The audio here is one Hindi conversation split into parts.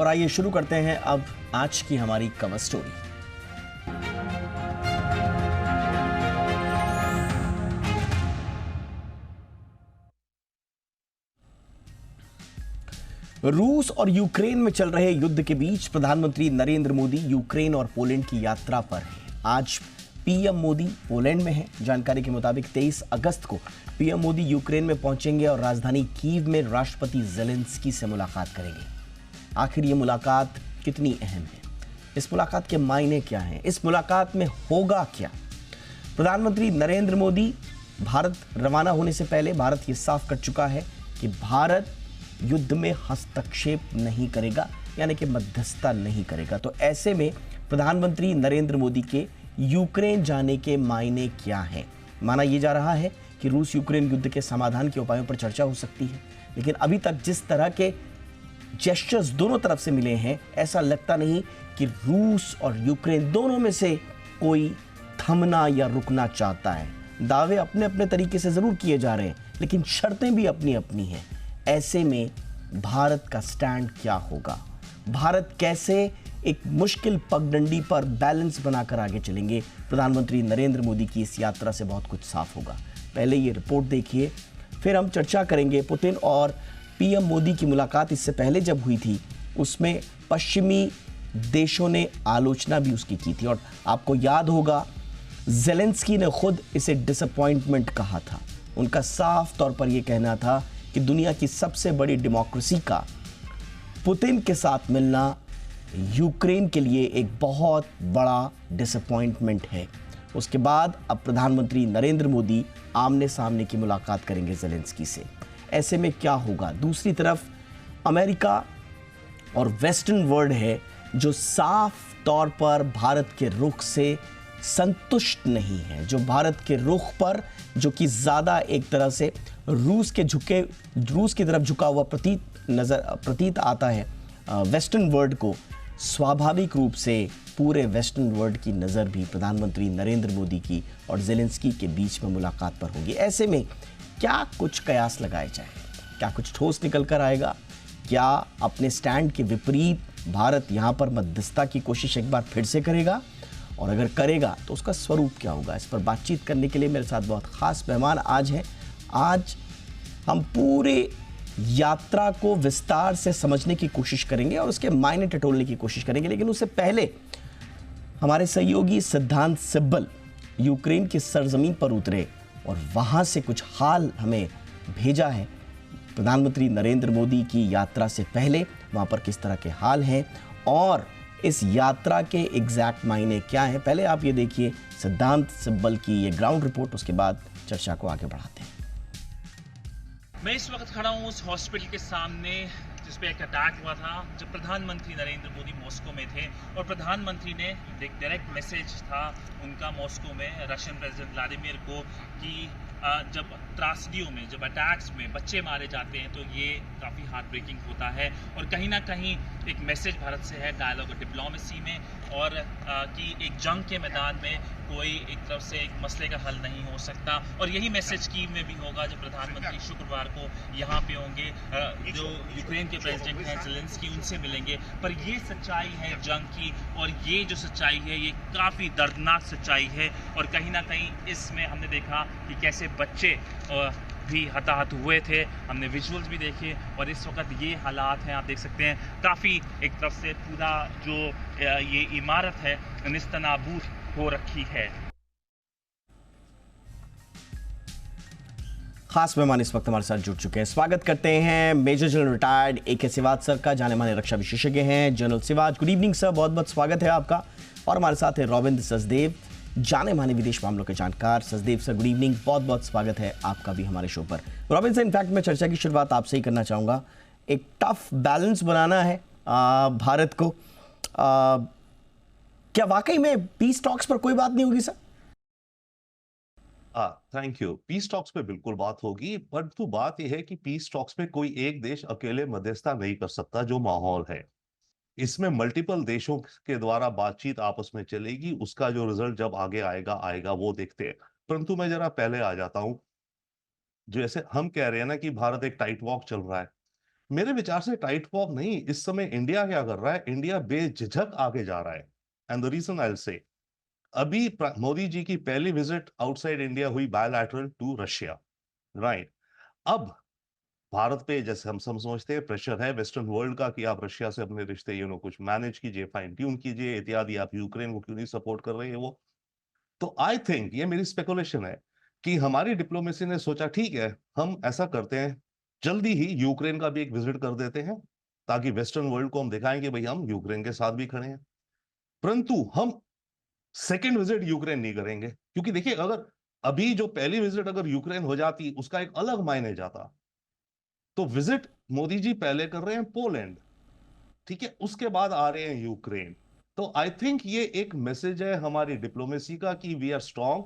और आइए शुरू करते हैं अब आज की हमारी कवर स्टोरी। रूस और यूक्रेन में चल रहे युद्ध के बीच प्रधानमंत्री नरेंद्र मोदी यूक्रेन और पोलैंड की यात्रा पर हैं। आज पीएम मोदी पोलैंड में हैं। जानकारी के मुताबिक 23 अगस्त को पीएम मोदी यूक्रेन में पहुंचेंगे और राजधानी कीव में राष्ट्रपति ज़ेलेंस्की से मुलाकात करेंगे। आखिर ये मुलाकात कितनी अहम है? इस मुलाकात के मायने क्या हैं? इस मुलाकात में होगा क्या? प्रधानमंत्री नरेंद्र मोदी भारत रवाना होने से पहले भारत ये साफ कर चुका है कि भारत युद्ध में हस्तक्षेप नहीं करेगा, यानी कि मध्यस्थता नहीं करेगा। तो ऐसे में प्रधानमंत्री नरेंद्र मोदी के यूक्रेन जाने के मायने क्या हैं? माना यह जा रहा है कि रूस यूक्रेन युद्ध के समाधान के उपायों पर चर्चा हो सकती है, लेकिन अभी तक जिस तरह के जेस्चर्स दोनों तरफ से मिले हैं, ऐसा लगता नहीं कि रूस और यूक्रेन दोनों में से कोई थमना या रुकना चाहता है। दावे अपने अपने तरीके से जरूर किए जा रहे हैं, लेकिन शर्तें भी अपनी अपनी हैं। ऐसे में भारत का स्टैंड क्या होगा? भारत कैसे एक मुश्किल पगडंडी पर बैलेंस बनाकर आगे चलेंगे? प्रधानमंत्री नरेंद्र मोदी की इस यात्रा से बहुत कुछ साफ होगा। पहले ये रिपोर्ट देखिए, फिर हम चर्चा करेंगे। पुतिन और पीएम मोदी की मुलाकात इससे पहले जब हुई थी, उसमें पश्चिमी देशों ने आलोचना भी उसकी की थी और आपको याद होगा ज़ेलेंस्की ने खुद इसे डिसअपॉइंटमेंट कहा था। उनका साफ तौर पर यह कहना था कि दुनिया की सबसे बड़ी डेमोक्रेसी का पुतिन के साथ मिलना यूक्रेन के लिए एक बहुत बड़ा डिसअपॉइंटमेंट है। उसके बाद अब प्रधानमंत्री नरेंद्र मोदी आमने सामने की मुलाकात करेंगे ज़ेलेंस्की से। ऐसे में क्या होगा? दूसरी तरफ अमेरिका और वेस्टर्न वर्ल्ड है जो साफ तौर पर भारत के रुख से संतुष्ट नहीं है, जो भारत के रुख पर, जो कि ज़्यादा एक तरह से रूस की तरफ झुका हुआ प्रतीत आता है वेस्टर्न वर्ल्ड को। स्वाभाविक रूप से पूरे वेस्टर्न वर्ल्ड की नज़र भी प्रधानमंत्री नरेंद्र मोदी की और ज़ेलेंस्की के बीच में मुलाकात पर होगी। ऐसे में क्या कुछ कयास लगाए जाए? क्या कुछ ठोस निकल कर आएगा? क्या अपने स्टैंड के विपरीत भारत यहाँ पर मध्यस्थता की कोशिश एक बार फिर से करेगा? और अगर करेगा तो उसका स्वरूप क्या होगा? इस पर बातचीत करने के लिए मेरे साथ बहुत खास मेहमान आज हैं। आज हम पूरे यात्रा को विस्तार से समझने की कोशिश करेंगे और उसके मायने टटोलने की कोशिश करेंगे, लेकिन उससे पहले हमारे सहयोगी सिद्धांत सिब्बल यूक्रेन की सरजमीन पर उतरे और वहां से कुछ हाल हमें भेजा है। प्रधानमंत्री नरेंद्र मोदी की यात्रा से पहले वहां पर किस तरह के हाल हैं और इस यात्रा के एग्जैक्ट मायने क्या हैं। पहले आप ये देखिए सिद्धांत सिब्बल की ये ग्राउंड रिपोर्ट, उसके बाद चर्चा को आगे बढ़ाते हैं। मैं इस वक्त खड़ा हूँ उस हॉस्पिटल के सामने जिस पे एक अटैक हुआ था जब प्रधानमंत्री नरेंद्र मोदी मॉस्को में थे और प्रधानमंत्री ने एक डायरेक्ट मैसेज था उनका मॉस्को में रशियन प्रेसिडेंट व्लादिमीर को कि जब त्रासदियों में, जब अटैक्स में बच्चे मारे जाते हैं तो ये काफ़ी हार्ट ब्रेकिंग होता है और कहीं ना कहीं एक मैसेज भारत से है डायलॉग और डिप्लोमेसी में और कि एक जंग के मैदान में कोई एक तरफ से एक मसले का हल नहीं हो सकता। और यही मैसेज कीव में भी होगा जब प्रधानमंत्री शुक्रवार को यहाँ पे होंगे, जो यूक्रेन के प्रेसिडेंट हैं ज़ेलेंस्की, उनसे मिलेंगे। पर ये सच्चाई है जंग की और ये जो सच्चाई है ये काफ़ी दर्दनाक सच्चाई है और कहीं ना कहीं इसमें हमने देखा कि कैसे बच्चे भी हताहत हुए थे। हमने विजुअल्स भी देखे और इस वक्त ये हालात हैं, आप देख सकते हैं काफ़ी एक तरफ से पूरा जो ये इमारत है निस्तनाबूद हो रखी है। खास मेहमान इस वक्त हमारे साथ जुड़ चुके हैं। स्वागत करते हैं major general retired AK Siwach sir का, जाने माने रक्षा विशेषज्ञ हैं general Siwach. Good evening sir, बहुत बहुत स्वागत है आपका। और हमारे साथ है रविंद्र सचदेव, जाने माने विदेश मामलों के जानकार। सचदेव सर गुड इवनिंग, बहुत बहुत स्वागत है आपका भी हमारे शो पर। रविंद्र सर, इनफैक्ट मैं चर्चा की शुरुआत आपसे ही करना चाहूँगा। एक टफ बैलेंस बनाना है भारत को। क्या वाकई में पीस टॉक्स पर कोई बात नहीं होगी sir? Thank you. Peace talks पे बिल्कुल बात होगी, परंतु बात यह है कि पीस टॉक्स में कोई एक देश अकेले मध्यस्थता नहीं कर सकता। जो माहौल है इसमें मल्टीपल देशों के द्वारा बातचीत आपस में चलेगी, उसका जो रिजल्ट जब आगे आएगा वो देखते हैं। परंतु मैं जरा पहले आ जाता हूं। जैसे हम कह रहे हैं ना कि भारत एक टाइट वॉक चल रहा है, मेरे विचार से टाइट पॉप नहीं, इस समय इंडिया क्या कर रहा है, इंडिया बेझिझक आगे जा रहा है। And the reason I will say, अभी मोदी जी की पहली विजिट आउटसाइड इंडिया हुई बायलैटरल टू रशिया, राइट। अब भारत पे जैसे हम सब समझते हैं प्रेशर है वेस्टर्न वर्ल्ड का कि आप रशिया से अपने रिश्ते कुछ मैनेज कीजिए, फाइन ट्यून कीजिए इत्यादि, आप यूक्रेन को क्यों नहीं सपोर्ट कर रहे हैं वो। तो आई थिंक, ये मेरी स्पेकुलेशन है, कि हमारी डिप्लोमेसी ने सोचा ठीक है हम ऐसा करते हैं, जल्दी ही यूक्रेन का भी एक विजिट कर देते हैं, ताकि वेस्टर्न वर्ल्ड को हम दिखाएंगे भाई हम यूक्रेन के साथ भी खड़े हैं। परंतु हम सेकेंड विजिट यूक्रेन नहीं करेंगे, क्योंकि देखिए अगर अभी जो पहली विजिट अगर यूक्रेन हो जाती उसका एक अलग मायने जाता। तो विजिट मोदी जी पहले कर रहे हैं पोलैंड, ठीक है, उसके बाद आ रहे हैं यूक्रेन। तो आई थिंक ये एक मैसेज है हमारी डिप्लोमेसी का कि वी आर स्ट्रांग।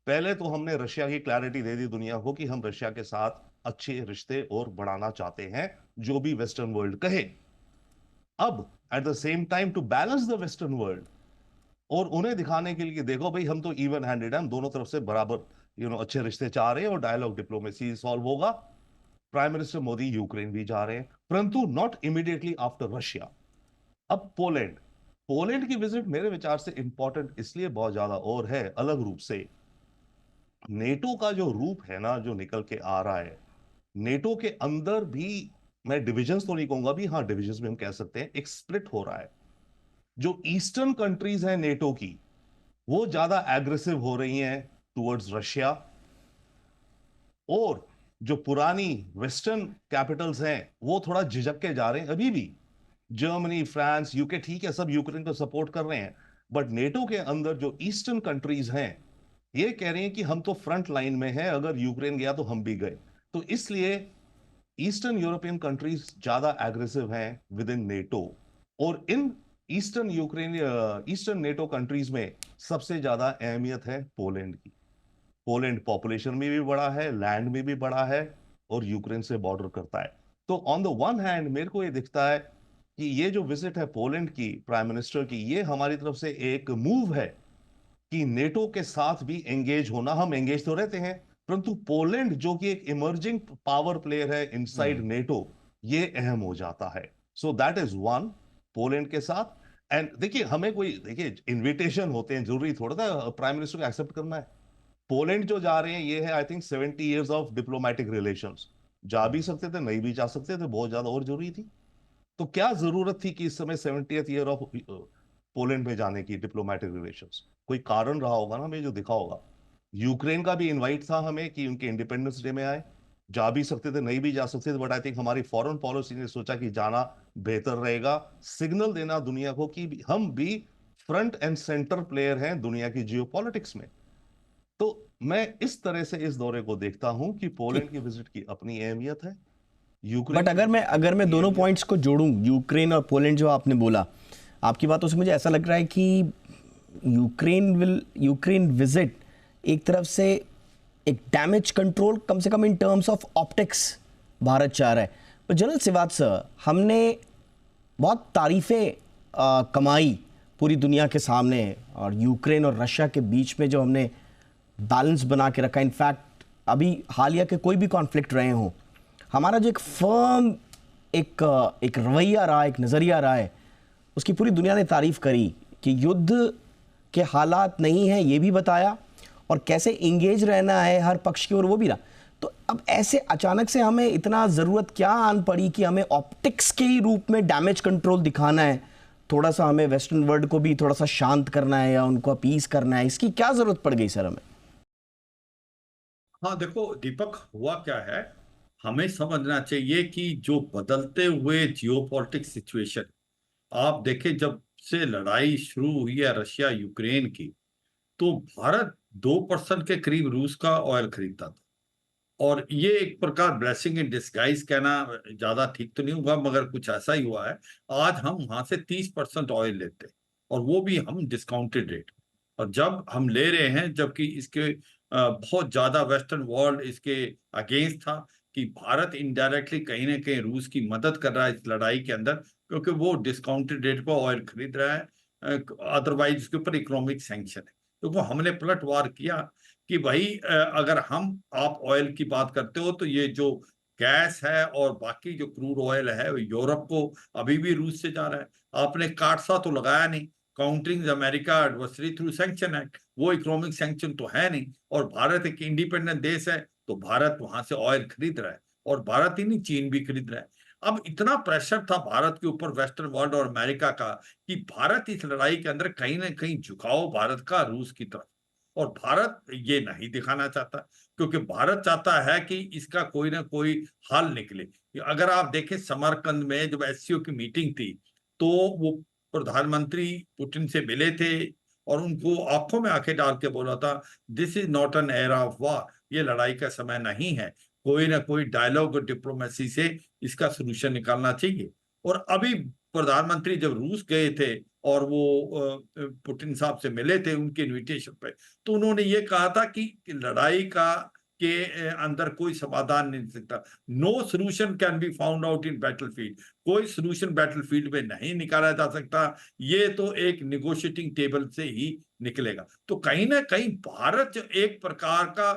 पहले तो हमने रशिया की क्लैरिटी दे दी दुनिया को कि हम रशिया के साथ अच्छे रिश्ते और बढ़ाना चाहते हैं, जो भी वेस्टर्न वर्ल्ड कहे। अब at the same time to balance the western world और उन्हें दिखाने के लिए देखो भाई हम तो इवन हैंडेड हैं, हम दोनों तरफ से बराबर अच्छे रिश्ते चाह रहे हैं और डायलॉग डिप्लोमेसी सॉल्व होगा। प्राइम मिनिस्टर मोदी यूक्रेन भी जा रहे हैं, परंतु नॉट इमीडिएटली आफ्टर रशिया। अब पोलैंड, पोलैंड की विजिट मेरे विचार से इंपॉर्टेंट इसलिए बहुत ज्यादा और है अलग रूप से, नेटो का जो रूप है ना जो निकल के आ रहा है, नेटो के अंदर भी, मैं डिविजन्स तो नहीं कहूंगा भी, हाँ डिविजन्स में हम कह सकते हैं, एक स्प्लिट हो रहा है। जो ईस्टर्न कंट्रीज हैं नेटो की, वो ज्यादा एग्रेसिव हो रही हैं टुवर्ड्स रशिया, और जो पुरानी वेस्टर्न कैपिटल्स हैं वो थोड़ा झिझक के जा रहे हैं अभी भी। जर्मनी, फ्रांस, यूके, ठीक है सब यूक्रेन को सपोर्ट कर रहे हैं, बट नेटो के अंदर जो ईस्टर्न कंट्रीज हैं ये कह रही हैं कि हम तो फ्रंट लाइन में हैं, अगर यूक्रेन गया तो हम भी गए। तो इसलिए ईस्टर्न यूरोपियन कंट्रीज ज्यादा एग्रेसिव हैं विद इन नेटो, और इन ईस्टर्न नेटो कंट्रीज में सबसे ज्यादा अहमियत है पोलैंड की। पोलैंड पॉपुलेशन में भी बड़ा है, लैंड में भी बड़ा है, और यूक्रेन से बॉर्डर करता है। तो ऑन द वन हैंड मेरे को ये दिखता है कि ये जो विजिट है पोलैंड की प्राइम मिनिस्टर की, ये हमारी तरफ से एक मूव है कि नेटो के साथ भी एंगेज होना। हम एंगेज तो रहते हैं, परंतु पोलैंड जो कि एक इमर्जिंग पावर प्लेयर है इनसाइड नेटो, ये अहम हो जाता है। So that is one, Poland के साथ। एंड देखिए हमें कोई, देखिए इन्विटेशन होते हैं, जरूरी थोड़ा था प्राइम मिनिस्टर को एक्सेप्ट करना है। पोलैंड जो जा रहे हैं ये है I think 70 years of diplomatic relations, जा भी सकते थे नहीं भी जा सकते थे, बहुत ज्यादा और जरूरी थी। तो क्या जरूरत थी कि इस समय 70th ईयर ऑफ पोलैंड में जाने की डिप्लोमेटिक रिलेशंस, कोई कारण रहा होगा ना हमें जो दिखा होगा। यूक्रेन का भी इनवाइट था हमें कि उनके इंडिपेंडेंस डे में आए, जा भी सकते थे नहीं भी जा सकते थे, बट आई थिंक हमारी फॉरेन पॉलिसी ने सोचा कि जाना बेहतर रहेगा, सिग्नल देना दुनिया को कि हम भी फ्रंट एंड सेंटर प्लेयर हैं दुनिया की जियोपॉलिटिक्स में। तो मैं इस तरह से इस दौरे को देखता हूं कि पोलैंड ठीक। की विजिट की अपनी अहमियत है, यूक्रेन बट की विजिट की अगर मैं अपनी दोनों अहमियत पॉइंट्स को जोड़ूं, यूक्रेन और पोलैंड जो आपने बोला, आपकी बातों से मुझे ऐसा लग रहा है कि यूक्रेन विजिट एक तरफ से एक डैमेज कंट्रोल, कम से कम in terms of optics, Bharat चाह रहा है। पर जनरल श्रीवास्तव, हमने बहुत तारीफें कमाई पूरी दुनिया के सामने, और यूक्रेन और रशिया के बीच में जो हमने बैलेंस बना के रखा, इनफैक्ट अभी हालिया के कोई भी कॉन्फ्लिक्ट रहे हों, हमारा जो एक फर्म एक रवैया रहा, एक नज़रिया रहा है, उसकी पूरी दुनिया ने तारीफ करी कि युद्ध के हालात नहीं हैं, ये भी बताया, और कैसे इंगेज रहना है हर पक्ष की ओर वो भी रहा। तो अब ऐसे अचानक से हमें इतना ज़रूरत क्या आन पड़ी कि हमें ऑप्टिक्स के ही रूप में डैमेज कंट्रोल दिखाना है, थोड़ा सा हमें वेस्टर्न वर्ल्ड को भी थोड़ा सा शांत करना है या उनको अपीस करना है, इसकी क्या ज़रूरत पड़ गई सर हमें? हाँ देखो दीपक, हुआ क्या है, हमें समझना चाहिए कि जो बदलते हुए जियोपॉलिटिक्स सिचुएशन, आप देखें जब से लड़ाई शुरू हुई है रशिया यूक्रेन की, तो भारत 2% के करीब रूस का ऑयल खरीदता था। और ये एक प्रकार ब्लेसिंग इन डिस्गाइज कहना ज्यादा ठीक तो नहीं होगा, मगर कुछ ऐसा ही हुआ है। आज हम वहां से 30% ऑयल लेते हैं, और वो भी हम डिस्काउंटेड रेट। और जब हम ले रहे हैं, जबकि इसके बहुत ज्यादा वेस्टर्न वर्ल्ड इसके अगेंस्ट था कि भारत इनडायरेक्टली कहीं ना कहीं रूस की मदद कर रहा है इस लड़ाई के अंदर, क्योंकि वो डिस्काउंटेड रेट पर ऑयल खरीद रहा है, अदरवाइज उसके ऊपर इकोनॉमिक सैंक्शन है। तो हमने पलटवार किया कि भाई अगर आप ऑयल की बात करते हो तो ये जो गैस है और बाकी जो क्रूड ऑयल है वो यूरोप को अभी भी रूस से जा रहा है। आपने काटसा तो लगाया नहीं, countering America adversary through sanction act, वो इकोनॉमिक सैंक्शन तो है नहीं। और भारत एक इंडिपेंडेंट देश है, तो भारत वहां से ऑयल खरीद रहा है, और भारत ही नहीं, चीन भी खरीद रहा है। अब इतना प्रेशर था भारत के ऊपर वेस्टर्न वर्ल्ड और अमेरिका का कि भारत इस लड़ाई के अंदर कहीं ना कहीं झुकाव भारत का रूस की तरफ, और भारत ये नहीं दिखाना चाहता, क्योंकि भारत चाहता है कि इसका कोई ना कोई हल निकले। अगर आप देखें समरकंद में जब एससीओ की मीटिंग थी, तो वो प्रधानमंत्री पुतिन से मिले थे और उनको आंखों में आंखें डाल के बोला था, this is not an era of war, ये लड़ाई का समय नहीं है, कोई ना कोई डायलॉग और डिप्लोमेसी से इसका सोल्यूशन निकालना चाहिए। और अभी प्रधानमंत्री जब रूस गए थे और वो पुतिन साहब से मिले थे उनके इनविटेशन पे, तो उन्होंने ये कहा था कि लड़ाई का के अंदर कोई समाधान नहीं सकता, no solution can be found out in battlefield, कोई सोल्यूशन बैटलफील्ड में नहीं निकाला जा सकता, ये तो एक निगोशिएटिंग टेबल से ही निकलेगा। तो कहीं ना कहीं भारत जो एक प्रकार का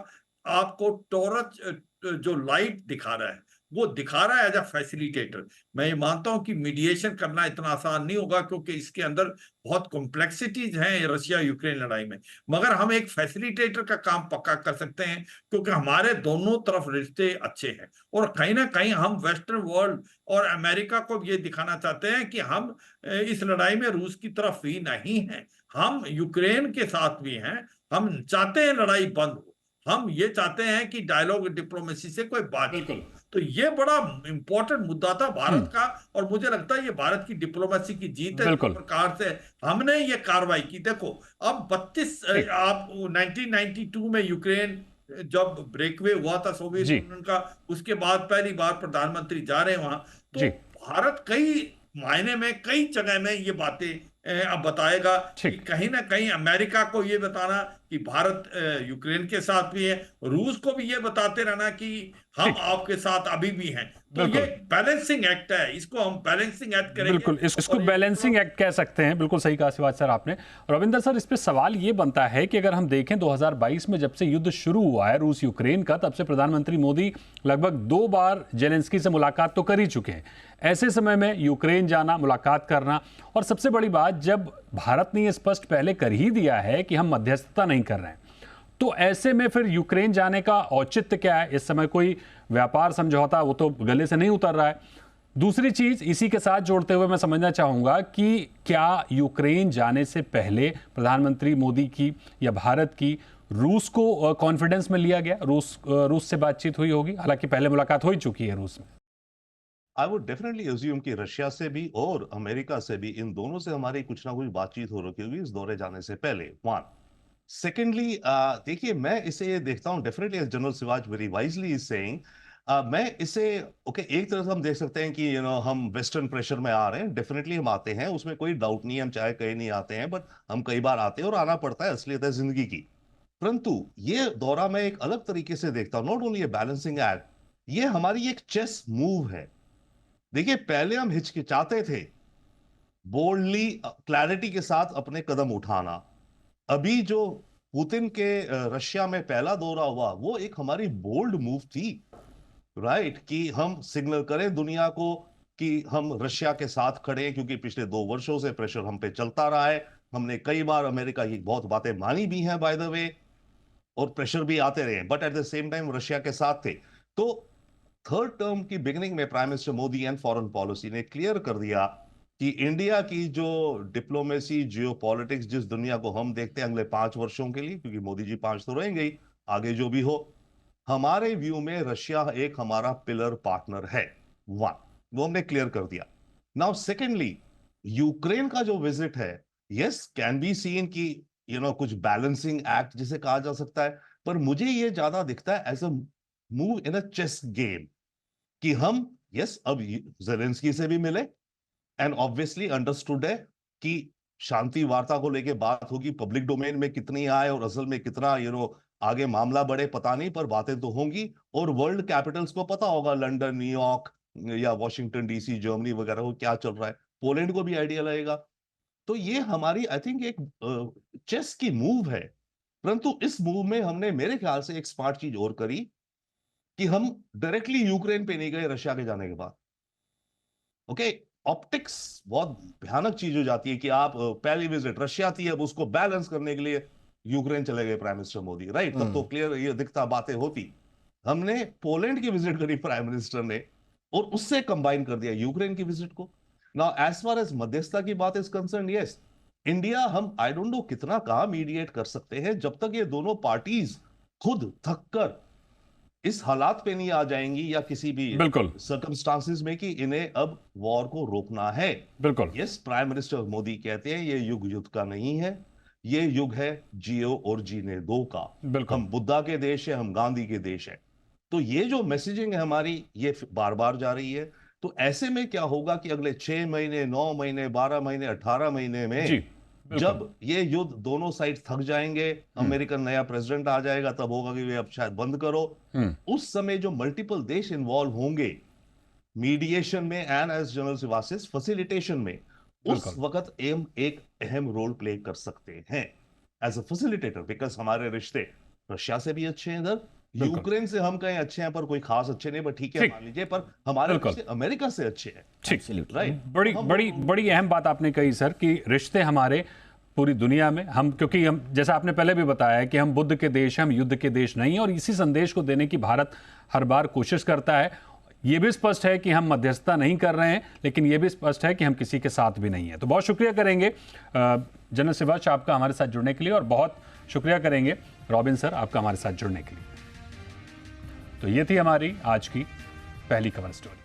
आपको टॉर्च जो लाइट दिखा रहा है, वो दिखा रहा है एज अ फैसिलिटेटर। मैं ये मानता हूं कि मीडिएशन करना इतना आसान नहीं होगा, क्योंकि इसके अंदर बहुत कॉम्प्लेक्सिटीज हैं रशिया यूक्रेन लड़ाई में, मगर हम एक फैसिलिटेटर का काम पक्का कर सकते हैं, क्योंकि हमारे दोनों तरफ रिश्ते अच्छे हैं, और कहीं ना कहीं हम वेस्टर्न वर्ल्ड और अमेरिका को ये दिखाना चाहते हैं कि हम इस लड़ाई में रूस की तरफ ही नहीं है, हम यूक्रेन के साथ भी हैं। हम चाहते हैं लड़ाई बंद हो, हम ये चाहते हैं कि डायलॉग डिप्लोमेसी से कोई बातचीत हो। तो ये बड़ा इंपॉर्टेंट मुद्दा था भारत का, और मुझे लगता है ये भारत की डिप्लोमेसी की जीत है। जिस बिल्कुल। प्रकार से हमने ये कार्रवाई की, देखो अब 32 आप 1992 में यूक्रेन जब ब्रेकवे हुआ था सोवियत जी यूनियन का, उसके बाद पहली बार प्रधानमंत्री जा रहे हैं वहां, तो जी भारत कई मायने में कई जगह में ये बातें अब बताएगा कि ठीक। कहीं ना कहीं अमेरिका को ये बताना कि भारत यूक्रेन के साथ भी है, रूस को भी ये बताते रहना कि हम ठीक। आपके साथ अभी भी हैं। तो बिल्कुल। ये बैलेंसिंग एक्ट है, इसको हम बैलेंसिंग एक्ट करेंगे। बिल्कुल इसको और ये बैलेंसिंग एक्ट कह सकते हैं। बिल्कुल सही कहा शिवाज सर आपने। रविंदर सर, इस पे सवाल ये बनता है कि अगर हम देखें 2022 में जब से युद्ध शुरू हुआ है रूस यूक्रेन का, तब से प्रधानमंत्री मोदी लगभग 2 बार जेलेंस्की से मुलाकात तो कर ही चुके हैं। ऐसे समय में यूक्रेन जाना, मुलाकात करना, और सबसे बड़ी बात, जब भारत ने यह स्पष्ट पहले कर ही दिया है कि हम मध्यस्थता नहीं कर रहे हैं, तो ऐसे में फिर यूक्रेन जाने का औचित्य क्या है? इस समय कोई व्यापार समझौता वो तो गले से नहीं उतर रहा है। दूसरी चीज इसी के साथ जोड़ते हुए मैं समझना चाहूंगा कि क्या यूक्रेन जाने से पहले प्रधानमंत्री मोदी की या भारत की रूस को कॉन्फिडेंस में लिया गया, रूस से बातचीत हुई होगी? हालांकि पहले मुलाकात हो ही चुकी है रूस में। आई वुड डेफिनेटली अज्यूम कि रशिया से भी और अमेरिका से भी, इन दोनों से हमारी कुछ ना कुछ बातचीत हो रखी होगी इस दौरे जाने से पहले। वन सेकेंडली, देखिए मैं इसे देखता हूं डेफिनेटली, एज जनरल शिवाज वेरी वाइजली इज सेइंग, मैं इसे ओके एक तरह से हम देख सकते हैं कि हम वेस्टर्न प्रेशर में आ रहे हैं, डेफिनेटली हम आते हैं, उसमें कोई डाउट नहीं है, हम चाहे कहीं नहीं आते हैं, बट हम कई बार आते हैं और आना पड़ता है, असलियत है जिंदगी की। परंतु ये दौरा मैं एक अलग तरीके से देखता हूं, not only A balancing act, ये हमारी एक चेस मूव है। देखिए पहले हम हिचकिचाते थे बोल्डली क्लैरिटी के साथ अपने कदम उठाना, अभी जो पुतिन के रशिया में पहला दौरा हुआ वो एक हमारी बोल्ड मूव थी, राइट, कि हम सिग्नल करें दुनिया को कि हम रशिया के साथ खड़े हैं, क्योंकि पिछले 2 वर्षों से प्रेशर हम पे चलता रहा है, हमने कई बार अमेरिका की बहुत बातें मानी भी हैं बाय द वे, और प्रेशर भी आते रहे, but at the same time Russia के साथ थे। तो थर्ड टर्म की बिगिनिंग में prime minister Modi and foreign policy ने क्लियर कर दिया कि इंडिया की जो डिप्लोमेसी, जियोपॉलिटिक्स, जिस दुनिया को हम देखते हैं अगले 5 वर्षों के लिए, क्योंकि मोदी जी 5 तो रहेंगे ही, आगे जो भी हो, हमारे व्यू में रशिया एक हमारा पिलर पार्टनर है। वन, वो हमने क्लियर कर दिया। नाउ सेकेंडली, यूक्रेन का जो विजिट है, यस कैन बी सीन की कुछ बैलेंसिंग एक्ट जिसे कहा जा सकता है, पर मुझे ये ज्यादा दिखता है as a move in a chess game, कि हम यस अब जेलेंस्की से भी मिले एंड ऑब्वियसली अंडरस्टूड है कि शांति वार्ता को लेके बात होगी, पब्लिक डोमेन में कितनी आए और असल में कितना आगे मामला बढ़े पता नहीं, पर बातें तो होंगी, और वर्ल्ड कैपिटल्स को पता होगा, लंदन, न्यूयॉर्क या वॉशिंगटन डीसी, जर्मनी वगैरह को क्या चल रहा है, पोलैंड को भी आइडिया लगेगा। तो ये हमारी आई थिंक एक चेस की मूव है। परंतु इस मूव में हमने मेरे ख्याल से एक स्मार्ट चीज और करी कि हम डायरेक्टली यूक्रेन पे नहीं गए रशिया के जाने के बाद। ओके, ऑप्टिक्स बहुत भयानक चीज हो जाती है कि आप पहली विजिट रशिया थी, अब उसको बैलेंस करने के लिए यूक्रेन चले गए प्राइम मिनिस्टर मोदी, राइट? तब तो क्लियर ये दिखता बातें होती। हमने पोलैंड की विजिट करी प्राइम मिनिस्टर ने और उससे कंबाइन कर दिया यूक्रेन की विजिट को। नाउ एज फार एज मध्यस्थता की बात इज कंसर्न, यस इंडिया, हम आई डोंट नो कितना कहां मीडिएट कर सकते हैं जब तक ये दोनों पार्टीज खुद थककर इस हालात पे नहीं आ जाएंगी या किसी भी बिल्कुल सर्कमस्टांसेस में कि इन्हें अब वॉर को रोकना है। बिल्कुल यस, प्राइम मिनिस्टर मोदी कहते हैं ये युग युद्ध का नहीं है, ये युग है जियो और जीने दो का। बिल्कुल। हम बुद्धा के देश है, हम गांधी के देश है। तो ये जो मैसेजिंग है हमारी, ये बार बार जा रही है। तो ऐसे में क्या होगा कि अगले 6 महीने, 9 महीने, 12 महीने, 18 महीने में जी बिल्कुल। जब ये युद्ध दोनों साइड थक जाएंगे, अमेरिकन नया प्रेसिडेंट आ जाएगा, तब होगा कि वे अब शायद बंद करो। उस समय जो मल्टीपल देश इन्वॉल्व होंगे मीडिएशन में एंड एज जनरल सिवासिस फैसिलिटेशन में, उस वक्त एम एक अहम रोल प्ले कर सकते हैं एज अ फैसिलिटेटर, बिकॉज हमारे रिश्ते रशिया से भी अच्छे हैं, इधर यूक्रेन से हम कहीं अच्छे हैं पर कोई खास अच्छे नहीं, पर ठीक है मान लीजिए, पर हमारे रिश्ते अमेरिका से अच्छे हैं। ठीक, राइट। बड़ी बड़ी बड़ी अहम बात आपने कही सर कि रिश्ते हमारे पूरी दुनिया में, हम क्योंकि हम जैसा आपने पहले भी बताया कि हम बुद्ध के देश हैं, हम युद्ध के देश नहीं हैं, और इसी संदेश को देने की भारत हर बार कोशिश करता है। ये भी स्पष्ट है कि हम मध्यस्थता नहीं कर रहे हैं, लेकिन ये भी स्पष्ट है कि हम किसी के साथ भी नहीं है। तो बहुत शुक्रिया करेंगे जनरल सिवाच आपका हमारे साथ जुड़ने के लिए, और बहुत शुक्रिया करेंगे रॉबिन सर आपका हमारे साथ जुड़ने के लिए। तो ये थी हमारी आज की पहली कवर स्टोरी।